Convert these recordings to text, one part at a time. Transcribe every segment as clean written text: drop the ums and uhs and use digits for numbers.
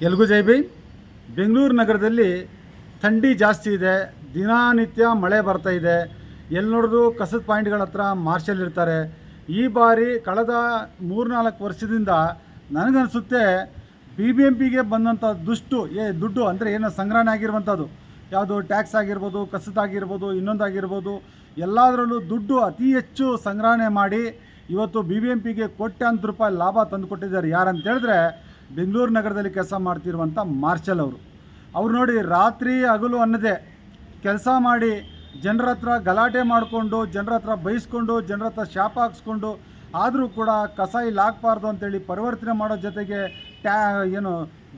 ಎಲ್ಗೂ ಜೈ ಭೀಮ್. ಬೆಂಗಳೂರು ನಗರದಲ್ಲಿ ಥಂಡಿ ಜಾಸ್ತಿ ಇದೆ, ದಿನನಿತ್ಯ ಮಳೆ ಬರ್ತಾ ಇದೆ. ಎಲ್ಲಿ ನೋಡಿದ್ರು ಕಸದ ಪಾಯಿಂಟ್ಗಳ ಹತ್ರ ಮಾರ್ಷಲ್ ಇರ್ತಾರೆ. ಈ ಬಾರಿ ಕಳೆದ 3-4 ವರ್ಷದಿಂದ ನನಗನ್ನಿಸುತ್ತೆ BBMPಗೆ ಬಂದಂಥ ದುಡ್ಡು ಅಂದರೆ ಏನೋ ಸಂಗ್ರಹಣೆ ಆಗಿರುವಂಥದ್ದು, ಯಾವುದು ಟ್ಯಾಕ್ಸ್ ಆಗಿರ್ಬೋದು, ಕಸದಾಗಿರ್ಬೋದು, ಇನ್ನೊಂದಾಗಿರ್ಬೋದು, ಎಲ್ಲದರಲ್ಲೂ ದುಡ್ಡು ಅತಿ ಹೆಚ್ಚು ಸಂಗ್ರಹಣೆ ಮಾಡಿ ಇವತ್ತು BBMPಗೆ ಕೋಟ್ಯಾಂತರ ರೂಪಾಯಿ ಲಾಭ ತಂದು ಕೊಟ್ಟಿದ್ದಾರೆ. ಯಾರಂತ ಹೇಳಿದ್ರೆ ಬೆಂಗಳೂರು ನಗರದಲ್ಲಿ ಕೆಲಸ ಮಾಡ್ತಿರುವಂಥ ಮಾರ್ಷಲ್ ಅವರು ನೋಡಿ, ರಾತ್ರಿ ಹಗಲು ಅನ್ನದೇ ಕೆಲಸ ಮಾಡಿ ಜನರ ಹತ್ರ ಗಲಾಟೆ ಮಾಡಿಕೊಂಡು, ಜನರ ಹತ್ರ ಬೈಸ್ಕೊಂಡು, ಜನರ ಹತ್ರ ಶಾಪ ಹಾಕ್ಸ್ಕೊಂಡು, ಆದರೂ ಕೂಡ ಕಸ ಇಲ್ಲಿ ಹಾಕಬಾರ್ದು ಅಂತೇಳಿ ಪರಿವರ್ತನೆ ಮಾಡೋ ಜೊತೆಗೆ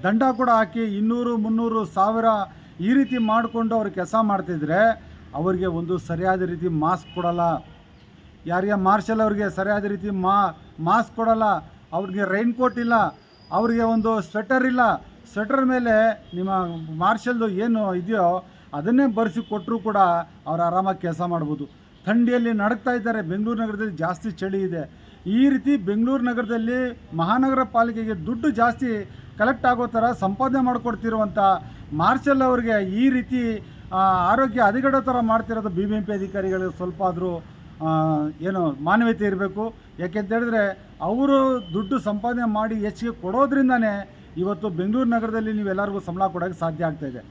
ದಂಡ ಕೂಡ ಹಾಕಿ 200, 300, 1000 ಈ ರೀತಿ ಮಾಡಿಕೊಂಡು ಅವ್ರು ಕೆಲಸ ಮಾಡ್ತಿದ್ರೆ ಅವರಿಗೆ ಒಂದು ಸರಿಯಾದ ರೀತಿ ಮಾಸ್ಕ್ ಕೊಡಲ್ಲ. ಯಾರಿಗೆ ಮಾರ್ಷಲ್ ಅವ್ರಿಗೆ ಸರಿಯಾದ ರೀತಿ ಮಾಸ್ಕ್ ಕೊಡಲ್ಲ, ಅವ್ರಿಗೆ ರೈನ್ ಕೋಟ್ ಇಲ್ಲ, ಅವರಿಗೆ ಒಂದು ಸ್ವೆಟರ್ ಇಲ್ಲ. ಸ್ವೆಟರ್ ಮೇಲೆ ನಿಮ್ಮ ಮಾರ್ಷಲ್ದು ಏನು ಇದೆಯೋ ಅದನ್ನೇ ಬರೆಸಿ ಕೊಟ್ಟರೂ ಕೂಡ ಅವ್ರು ಆರಾಮಾಗಿ ಕೆಲಸ ಮಾಡ್ಬೋದು. ಥಂಡಿಯಲ್ಲಿ ನಡಕ್ತಾ ಇದ್ದಾರೆ. ಬೆಂಗಳೂರು ನಗರದಲ್ಲಿ ಜಾಸ್ತಿ ಚಳಿ ಇದೆ. ಈ ರೀತಿ ಬೆಂಗಳೂರು ನಗರದಲ್ಲಿ ಮಹಾನಗರ ಪಾಲಿಕೆಗೆ ದುಡ್ಡು ಜಾಸ್ತಿ ಕಲೆಕ್ಟ್ ಆಗೋ ಥರ ಸಂಪಾದನೆ ಮಾಡಿಕೊಡ್ತಿರುವಂಥ ಮಾರ್ಷಲ್ ಅವ್ರಿಗೆ ಈ ರೀತಿ ಆರೋಗ್ಯ ಹದಗೆಡೋ ಥರ ಮಾಡ್ತಿರೋದು BBMP ಅಧಿಕಾರಿಗಳಿಗೆ ಸ್ವಲ್ಪ ಆದರೂ ಮಾನವೀಯತೆ ಇರಬೇಕು. ಯಾಕೆಂತೇಳಿದ್ರೆ ಅವರು ದುಡ್ಡು ಸಂಪಾದನೆ ಮಾಡಿ ಹೆಚ್ಚಿಗೆ ಕೊಡೋದ್ರಿಂದನೇ ಇವತ್ತು ಬೆಂಗಳೂರು ನಗರದಲ್ಲಿ ನೀವೆಲ್ಲರಿಗೂ ಸಂಬಳ ಕೊಡೋಕ್ಕೆ ಸಾಧ್ಯ ಆಗ್ತಾಯಿದೆ.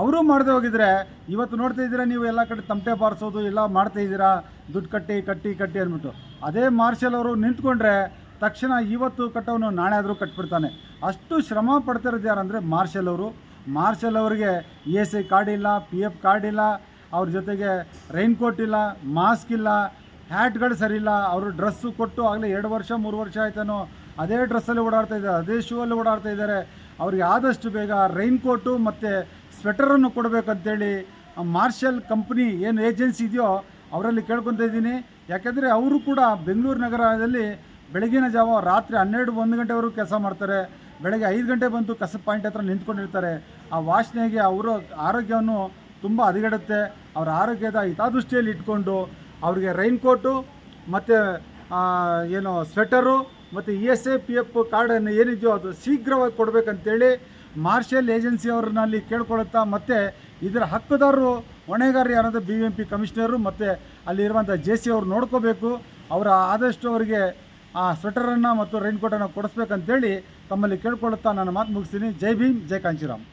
ಅವರು ಮಾಡದೆ ಹೋಗಿದ್ರೆ ಇವತ್ತು ನೋಡ್ತಾ ಇದ್ದೀರಾ ನೀವು, ಎಲ್ಲ ಕಡೆ ತಮಟೆ ಬಾರಿಸೋದು ಎಲ್ಲ ಮಾಡ್ತಾಯಿದ್ದೀರಾ, ದುಡ್ಡು ಕಟ್ಟಿ ಅಂದ್ಬಿಟ್ಟು. ಅದೇ ಮಾರ್ಷಲ್ ಅವರು ನಿಂತ್ಕೊಂಡ್ರೆ ತಕ್ಷಣ ಇವತ್ತು ಕಟ್ಟೋನು ನಾಳೆ ಆದರೂ ಕಟ್ಬಿಡ್ತಾನೆ. ಅಷ್ಟು ಶ್ರಮ ಪಡ್ತಿರೋದು ಯಾರಂದರೆ ಮಾರ್ಷಲ್ ಅವರು. ಮಾರ್ಷಲ್ ಅವರಿಗೆ ESI ಕಾರ್ಡ್ ಇಲ್ಲ, PF ಕಾರ್ಡ್ ಇಲ್ಲ, ಅವ್ರ ಜೊತೆಗೆ ರೈನ್ ಕೋಟ್ ಇಲ್ಲ, ಮಾಸ್ಕ್ ಇಲ್ಲ, ಹ್ಯಾಟ್ಗಳು ಸರಿ ಇಲ್ಲ. ಅವರು ಡ್ರೆಸ್ಸು ಕೊಟ್ಟು ಆಗಲೇ 2 ವರ್ಷ 3 ವರ್ಷ ಆಯ್ತಾನೋ ಅದೇ ಡ್ರೆಸ್ಸಲ್ಲಿ ಓಡಾಡ್ತಾ ಇದ್ದಾರೆ, ಅದೇ ಶೂ ಅಲ್ಲಿ ಓಡಾಡ್ತಾ ಇದ್ದಾರೆ. ಅವ್ರಿಗೆ ಆದಷ್ಟು ಬೇಗ ರೈನ್ ಕೋಟು ಮತ್ತು ಸ್ವೆಟರನ್ನು ಕೊಡಬೇಕಂತೇಳಿ ಮಾರ್ಷಲ್ ಕಂಪ್ನಿ ಏನು ಏಜೆನ್ಸಿ ಇದೆಯೋ ಅವರಲ್ಲಿ ಕೇಳ್ಕೊತಾ ಇದ್ದೀನಿ. ಯಾಕೆಂದರೆ ಅವರು ಕೂಡ ಬೆಂಗಳೂರು ನಗರದಲ್ಲಿ ಬೆಳಗಿನ ಜಾವ ರಾತ್ರಿ 12-1 ಗಂಟೆವರೆಗೂ ಕೆಲಸ ಮಾಡ್ತಾರೆ. ಬೆಳಗ್ಗೆ 5 ಗಂಟೆ ಬಂದು ಕಸದ ಪಾಯಿಂಟ್ ಹತ್ರ ನಿಂತ್ಕೊಂಡಿರ್ತಾರೆ. ಆ ವಾಸನೆಗೆ ಅವರ ಆರೋಗ್ಯವನ್ನು ತುಂಬ ಹದಗೆಡುತ್ತೆ. ಅವರ ಆರೋಗ್ಯದ ಹಿತದೃಷ್ಟಿಯಲ್ಲಿ ಇಟ್ಕೊಂಡು ಅವ್ರಿಗೆ ರೈನ್ ಕೋಟು ಮತ್ತು ಸ್ವೆಟರು ಮತ್ತು ESI PF ಕಾರ್ಡನ್ನು ಏನಿದೆಯೋ ಅದು ಶೀಘ್ರವಾಗಿ ಕೊಡಬೇಕಂತೇಳಿ ಮಾರ್ಷಲ್ ಏಜೆನ್ಸಿ ಅವ್ರನ್ನಲ್ಲಿ ಕೇಳ್ಕೊಳುತ್ತಾ, ಮತ್ತು ಇದರ ಹಕ್ಕುದಾರರು ಹೊಣೆಗಾರರು ಯಾರಾದರೂ BBMP ಕಮಿಷನರು ಮತ್ತು ಅಲ್ಲಿರುವಂಥ JC ಅವರು ನೋಡ್ಕೋಬೇಕು. ಅವರ ಆದಷ್ಟು ಅವರಿಗೆ ಆ ಸ್ವೆಟರನ್ನು ಮತ್ತು ರೈನ್ ಕೋಟನ್ನು ಕೊಡಿಸ್ಬೇಕಂತೇಳಿ ತಮ್ಮಲ್ಲಿ ಕೇಳ್ಕೊಳ್ಳುತ್ತಾ ನನ್ನ ಮಾತು ಮುಗಿಸ್ತೀನಿ. ಜೈ ಭೀಮ್, ಜೈ ಕಾಂಚೀರಾಮ್.